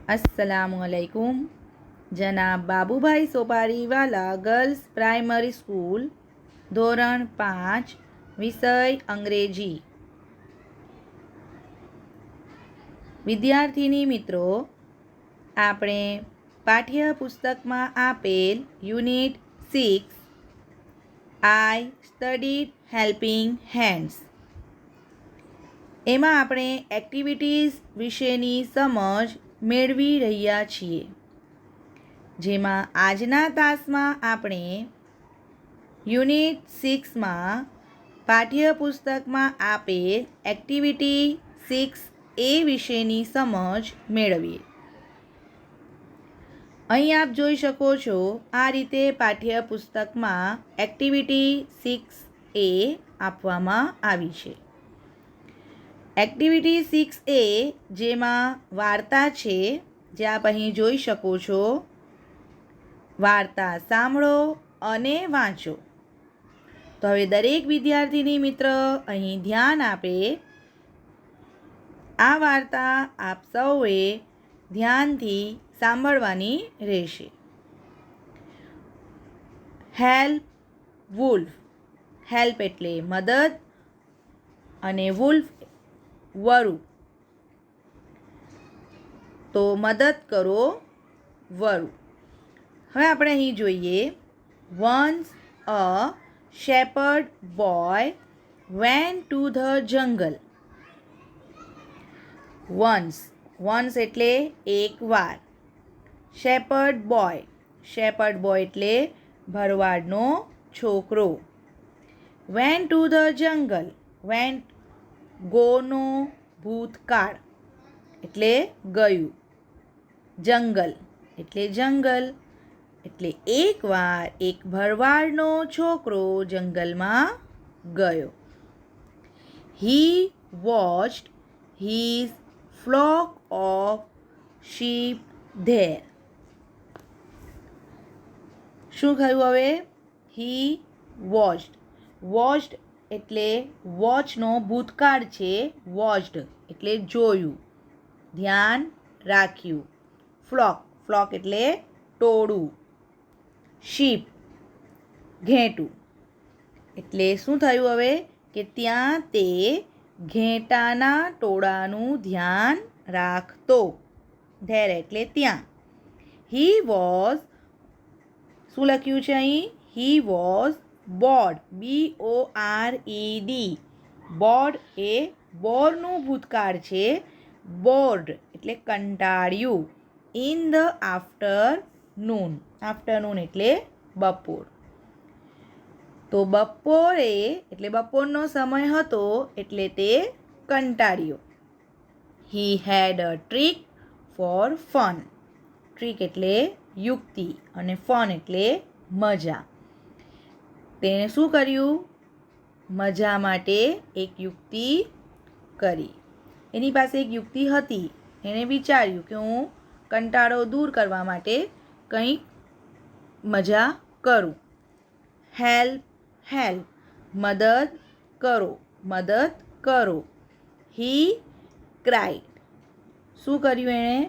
अस्सलामुअलैकुम। जनाब Babubhai सोपारीवाला girls primary school, ધોરણ 5, વિષય અંગ્રેજી। વિદ્યાર્થીની મિત્રો, આપણે પાઠ્યપુસ્તકમાં આપેલ યુનિટ 6 આઈ સ્ટડીડ હેલ્પિંગ હેન્ડ્સ એમાં આપણે એક્ટિવિટીઝ વિશેની સમજ મેળવી રહ્યા છીએ, જેમાં આજના તાસમાં આપણે યુનિટ 6માં પાઠ્યપુસ્તકમાં આપેલ એક્ટિવિટી 6A વિશેની સમજ મેળવીએ। અહીં આપ જોઈ શકો છો, આ રીતે પાઠ્યપુસ્તકમાં એક્ટિવિટી 6A આપવામાં આવી છે। એક્ટિવિટી 6A જેમાં વાર્તા છે, જે આપ અહીં જોઈ શકો છો। વાર્તા સાંભળો અને વાંચો। તો હવે દરેક વિદ્યાર્થીની મિત્ર અહીં ધ્યાન આપે। આ વાર્તા આપ સૌએ ધ્યાનથી સાંભળવાની રહેશે। Help wolf. હેલ્પ એટલે મદદ અને વુલ્ફ વરુ, તો મદદ કરો વરુ। હવે આપણે અહીં જોઈએ, once a shepherd boy went to the jungle. Once એટલે એકવાર, શેપર્ડ બોય એટલે ભરવાડનો છોકરો, went to the jungle, went ગોનો ભૂતકાળ એટલે ગયું, જંગલ એટલે એકવાર એક ભરવાડનો છોકરો જંગલમાં ગયો। He watched his flock of sheep there. શું થયું હવે? હી વોચ્ડ એટલે વોચનો ભૂતકાળ છે, વોચ્ડ એટલે જોયું, ધ્યાન રાખ્યું। ફ્લોક એટલે ટોળું, શીપ ઘેટું, એટલે શું થયું હવે કે ત્યાં તે ઘેટાના ટોળાનું ધ્યાન રાખતો, ધેર એટલે ત્યાં। હી વોઝ, શું લખ્યું છે અહીં? He was bored, BORED, bored એ બોરનું ભૂતકાળ છે, બોર્ડ એટલે કંટાળ્યું, ઇન ધ આફ્ટરનૂન એટલે બપોર। તો બપોરે એટલે બપોરનો સમય હતો, એટલે તે કંટાળ્યો। હી હેડ અ ટ્રીક ફોર ફન। ટ્રીક એટલે યુક્તિ અને ફન એટલે મજા। તેણે શું કર્યું? મજા માટે એક યુક્તિ કરી। એની પાસે એક યુક્તિ હતી। એણે વિચાર્યું કે હું કંટાળો દૂર કરવા માટે કંઈક મજા કરું। હેલ્પ મદદ કરો। હી ક્રાઇડ, શું કર્યું એણે?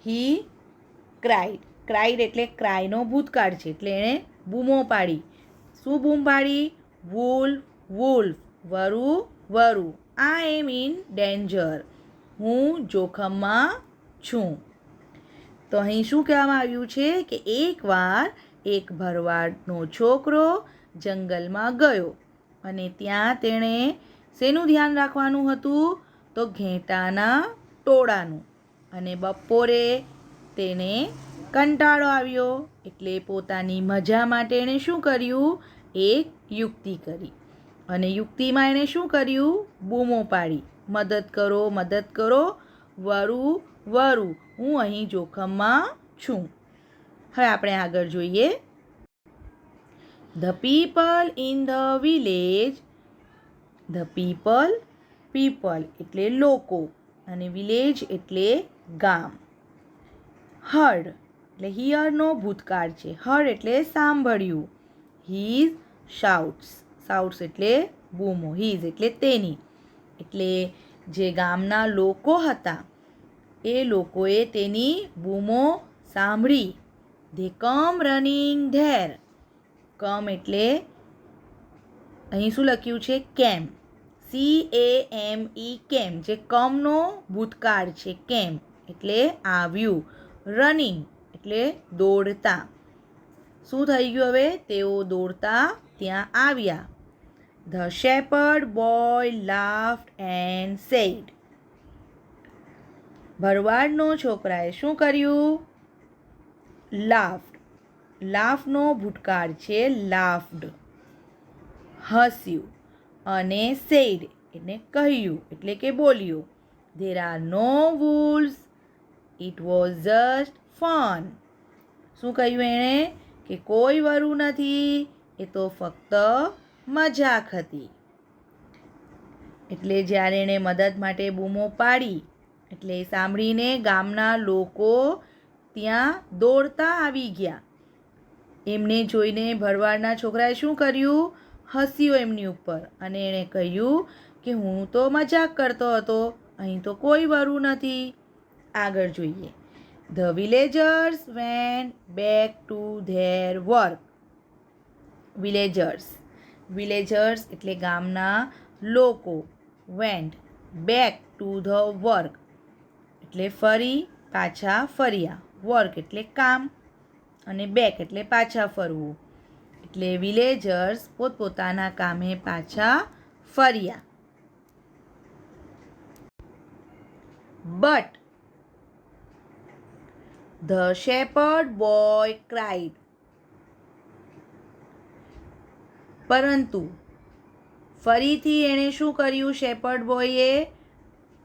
હી ક્રાઇડ એટલે ક્રાયનો ભૂતકાળ છે, એટલે એણે બૂમો પાડી। શું બૂમ પાડી? વુલ્ફ વરુ, આઈ એમ ઇન ડેન્જર, હું જોખમમાં છું। તો અહીં શું કહેવામાં આવ્યું છે કે એકવાર એક ભરવાડનો છોકરો જંગલમાં ગયો અને ત્યાં તેણે શેનું ધ્યાન રાખવાનું હતું? તો ઘેટાના ટોળાનું। અને બપોરે તેને કંટાળો આવ્યો, એટલે પોતાની મજા માટે એણે શું કર્યું? એક યુક્તિ કરી, અને યુક્તિમાં એણે શું કર્યું? બૂમો પાડી, મદદ કરો વરુ, હું અહીં જોખમમાં છું। હવે આપણે આગળ જોઈએ। The people in the village. The people એટલે લોકો અને વિલેજ એટલે ગામ। હર્ડ એટલે હિયરનો ભૂતકાળ છે, હર્ડ એટલે સાંભળ્યું। હીઝ શાઉટ્સ એટલે બૂમો, હીઝ એટલે તેની, એટલે જે ગામના લોકો હતા એ લોકોએ તેની બૂમો સાંભળી. They come running there. Come એટલે અહીં શું લખ્યું છે? કેમ. CAME કેમ, જે કમનો ભૂતકાળ છે. કેમ એટલે આવ્યું. રનિંગ એટલે દોડતા. શું થઈ ગયું હવે? તેઓ દોડતા ત્યાં આવ્યા. The shepherd boy laughed and said. ભરવાડનો છોકરાએ શું કર્યું? laughed. લાફનો ભૂતકાળ છે laughed. હસ્યું. અને said એટલે કહ્યું એટલે કે બોલ્યું. There are no wolves. It was just fun. શું કહ્યું એણે? કે કોઈ વરુ નથી, એ તો ફક્ત મજાક હતી. એટલે જ્યારે એણે મદદ માટે બૂમો પાડી એટલે સાંભળીને ગામના લોકો ત્યાં દોડતા આવી ગયા. એમને જોઈને ભરવાડના છોકરાએ શું કર્યું? હસ્યો એમની ઉપર અને એણે કહ્યું કે હું તો મજાક કરતો હતો, અહીં તો કોઈ વરુ નથી. આગળ જોઈએ. The villagers went back to their work. Villagers એટલે ગામના લોકો. Went back to the work એટલે ફરી પાછા ફર્યા. વર્ક એટલે કામ અને બેક એટલે પાછા ફરવું. એટલે વિલેજર્સ પોતપોતાના કામે પાછા ફર્યા. But the shepherd boy cried. પરંતુ ફરીથી એણે શું કર્યું? શેપર્ડ બોયે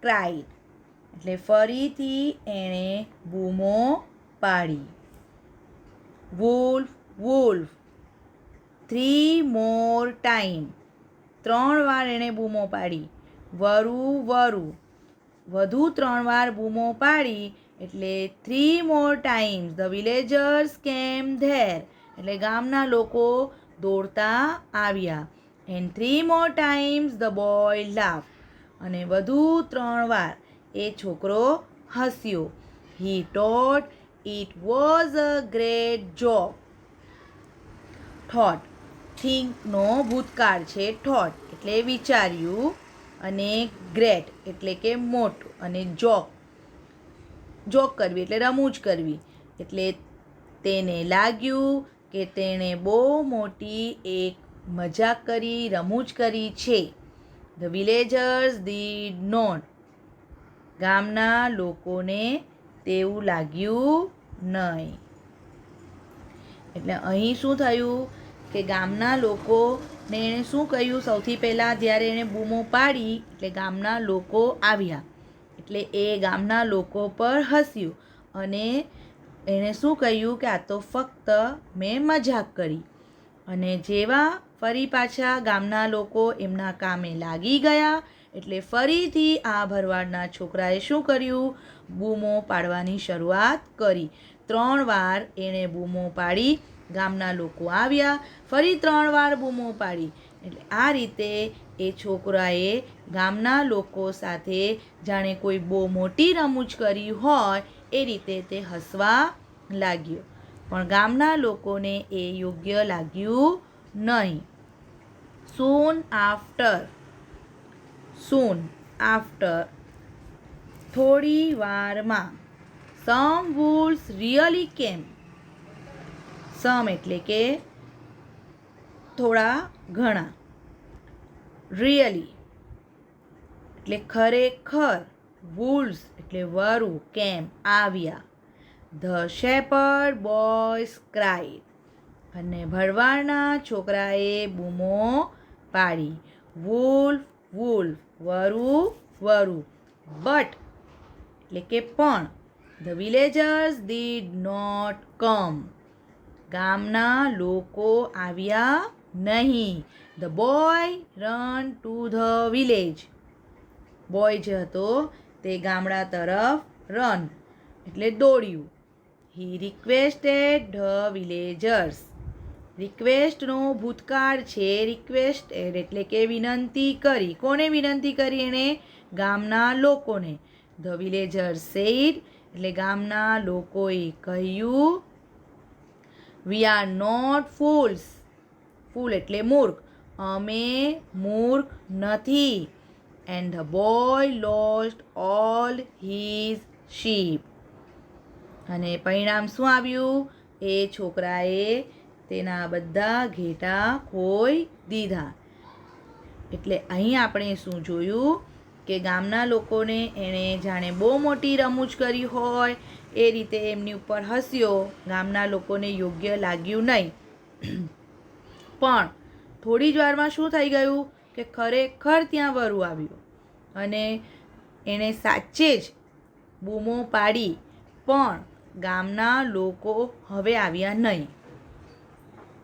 ક્રાઇડ એટલે ફરીથી એણે બૂમો પાડી. Wolf wolf 3 more time. 3 વાર એણે બૂમો પાડી. વરુ વરુ વધુ 3 વાર બૂમો પાડી એટલે 3 more times the villagers came there એટલે ગામના લોકો દોડતા આવ્યા. And 3 more times the boy laughed અને વધુ 3 વાર એ છોકરો હસ્યો. He thought it was a great joke. Thought થિંકનો ભૂતકાળ છે thought એટલે વિચાર્યું અને ગ્રેટ એટલે કે મોટું અને જોક કરવી એટલે રમૂજ કરવી. એટલે તેને લાગ્યું કે તેણે બહુ મોટી એક મજાક કરી, રમૂજ કરી છે. The villagers did not. ગામના લોકોને તેવું લાગ્યું નહીં. એટલે અહીં શું થયું કે ગામના લોકોને એણે શું કહ્યું? સૌથી પહેલાં જ્યારે એણે બૂમો પાડી એટલે ગામના લોકો આવ્યા. એટલે એ ગામના લોકો પર હસ્યું અને એણે શું કહ્યું કે આ તો ફક્ત મેં મજાક કરી. અને જેવા ફરી પાછા ગામના લોકો એમના કામે લાગી ગયા એટલે ફરીથી આ ભરવાડના છોકરાએ શું કર્યું? બૂમો પાડવાની શરૂઆત કરી. 3 વાર એણે બૂમો પાડી. ગામના લોકો આવ્યા. ફરી 3 વાર બૂમો પાડી. એટલે આ રીતે એ છોકરાએ ગામના લોકો સાથે જાણે કોઈ બહુ મોટી રમૂજ કરી હોય એ રીતે તે હસવા લાગ્યો. પણ ગામના લોકોને એ યોગ્ય લાગ્યું નહીં. Soon after થોડી વારમાં some wolves really came. some એટલે કે થોડા ઘણા. really એટલે ખરેખર. wolves એટલે વરુ. came આવ્યા. The shepherd boys cried અને ભરવાડના છોકરાએ બૂમો પાડી. wolf wolf વરુ વરુ. but એટલે કે પણ. The villagers did not come. ગામના લોકો આવ્યા નહીં. The boy ran to the village. Boy જે હતો તે ગામડા તરફ રન એટલે દોડ્યું. He requested the villagers. રિક્વેસ્ટનો ભૂતકાળ છે રિક્વેસ્ટેડ એટલે કે વિનંતી કરી. કોને વિનંતી કરી એણે? ગામના લોકોને. ધ વિલેજર સેડ એટલે ગામના લોકોએ કહ્યું, we are not fools, fool એટલે મૂર્ખ, અમે મૂર્ખ નથી. And the boy lost all his sheep. અને પરિણામ શું આવ્યું? એ છોકરાએ તેના બધા ઘેટા ખોઈ દીધા. એટલે અહીં આપણે શું જોયું કે ગામના લોકોને એણે જાણે બહુ મોટી રમૂજ કરી હોય એ રીતે એમની ઉપર હસ્યો. ગામના લોકોને યોગ્ય લાગ્યું નહીં. પણ થોડી જ વારમાં શું થઈ ગયું કે ખરેખર ત્યાં વરુ આવ્યું અને એણે સાચે જ બૂમો પાડી, પણ ગામના લોકો હવે આવ્યા નહીં.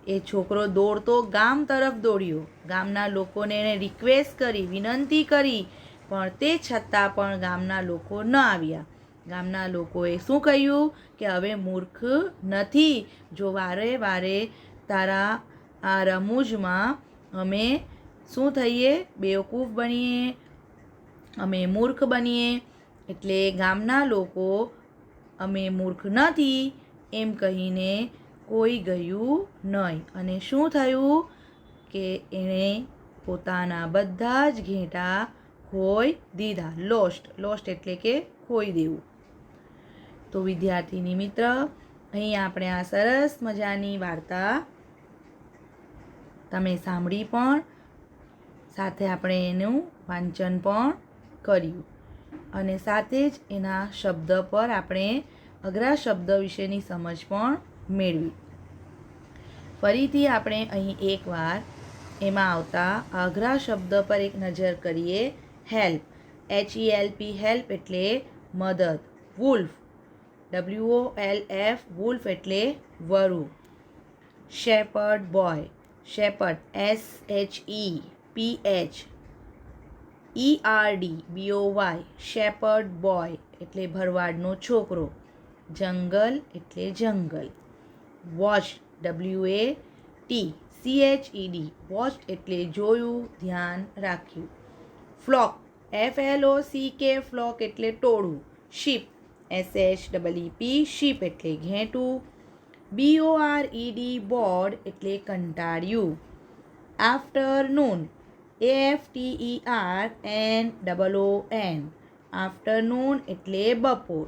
એ છોકરો દોડતો ગામ તરફ દોડ્યો. ગામના લોકોને એણે રિક્વેસ્ટ કરી, વિનંતી કરી, પણ તે છતાં પણ ગામના લોકો ન આવ્યા. ગામના લોકોએ શું કહ્યું કે હવે મૂર્ખ નથી, જો વારે વારે તારા આ રમૂજમાં અમે શું થઈએ? બેવકૂફ બનીએ, અમે મૂર્ખ બનીએ. એટલે ગામના લોકો અમે મૂર્ખ નથી એમ કહીને કોઈ ગયું નહીં. અને શું થયું કે એણે પોતાના બધા જ ઘેટા ખોઈ દીધા. લોસ્ટ એટલે કે ખોઈ દેવું. તો વિદ્યાર્થીની મિત્ર, અહીં આપણે આ સરસ મજાની વાર્તા તમે સાંભળી પણ, સાથે આપણે એનું વાંચન પણ કર્યું અને સાથે જ એના શબ્દ પર આપણે અઘરા શબ્દ વિશેની સમજ પણ મેળવી. ફરીથી આપણે અહીં એકવાર એમાં આવતા અઘરા શબ્દ પર એક નજર કરીએ. હેલ્પ, HELP, હેલ્પ એટલે મદદ. વુલ્ફ, WOLF, વુલ્ફ એટલે વરુ. શેપર્ડ બોય, શેપર્ડ SHEPHERD BOY, શેપર્ડ બોય એટલે ભરવાડનો છોકરો. જંગલ એટલે જંગલ. વોચ, WATCHED, વોચ એટલે જોયું, ધ્યાન રાખ્યું. ફ્લોક, FLOCK, ફ્લોક એટલે ટોળું. શીપ, SHEEP, શીપ એટલે ઘેટું. BORED, બોર્ડ એટલે કંટાળ્યું. આફ્ટરનૂન, AFTERNOON, આફ્ટરનૂન એટલે બપોર.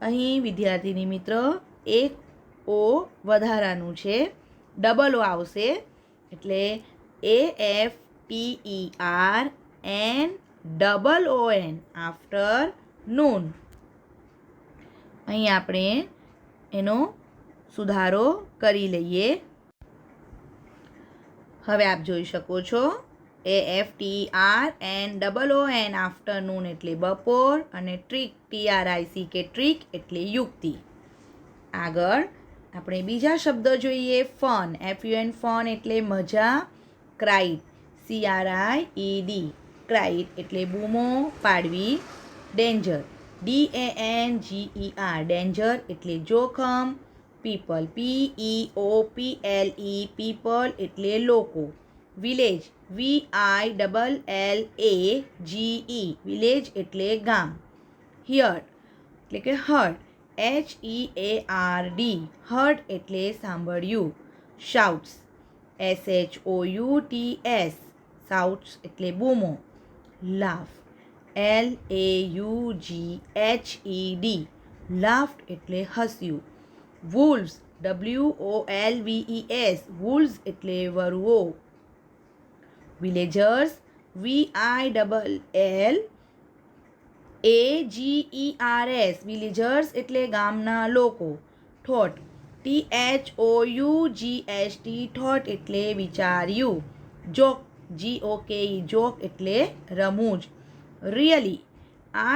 અહીં વિદ્યાર્થીની મિત્ર એક ઓ વધારાનું છે, ડબલ ઓ આવશે એટલે AFTERNOON, આફ્ટરનૂન. અહીં આપણે એનો સુધારો કરી લઈએ. હવે આપ જોઈ શકો છો AFTERNOON, આફ્ટરનૂન એટલે બપોર, અને ટ્રીક, TRICK, ટ્રીક એટલે યુક્તિ. આગળ આપણે બીજા શબ્દ જોઈએ. ફન, FUN, ફન એટલે મજા. ક્રાઇડ, CRIED, ક્રાઇડ એટલે બૂમો પાડવી. ડેન્જર, DANGER, ડેન્જર એટલે જોખમ. પીપલ, PEOPLE, પીપલ એટલે લોકો. વિલેજ, VILLAGE, વિલેજ એટલે ગામ. હિયર્ડ એટલે કે હર્ડ, HEARD, હર્ડ એટલે સાંભળ્યું. શાઉટ્સ, SHOUTS, શાઉટ્સ એટલે બૂમો. લાફ, LAUGHED, લાફ્ટ એટલે હસ્યું. વુલ્વ્સ, WOLVES, વુલ્વ્સ એટલે વરુઓ. વિલેજર્સ, VILLAGERS, વિલેજર્સ એટલે ગામના લોકો. થોટ, THOUGHT, થોટ એટલે વિચાર્યું. જોક, GOKE, જોક એટલે રમૂજ. રિયલી,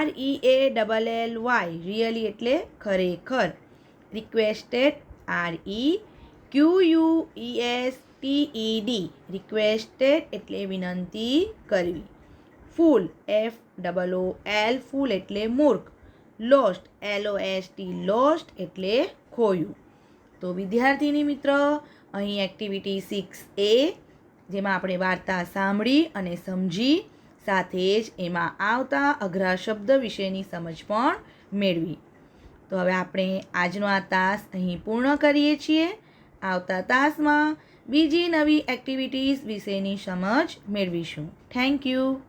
REALLY, રિયલી એટલે ખરેખર. રિક્વેસ્ટેડ, REQUESTED, રિક્વેસ્ટેડ એટલે વિનંતી કરવી. ફૂલ, FOOL, ફૂલ એટલે મૂર્ખ. લોસ્ટ, LOST, લોસ્ટ એટલે ખોયું. તો વિદ્યાર્થીની મિત્ર, અહીં એક્ટિવિટી 6A જેમાં આપણે વાર્તા સાંભળી અને સમજી, સાથે જ એમાં આવતા અઘરા શબ્દ વિશેની સમજ પણ મેળવી. તો હવે આપણે આજનો આ તાસ અહીં પૂર્ણ કરીએ છીએ. આવતા તાસમાં બીજી નવી એક્ટિવિટીઝ વિશેની સમજ મેળવીશું. Thank you.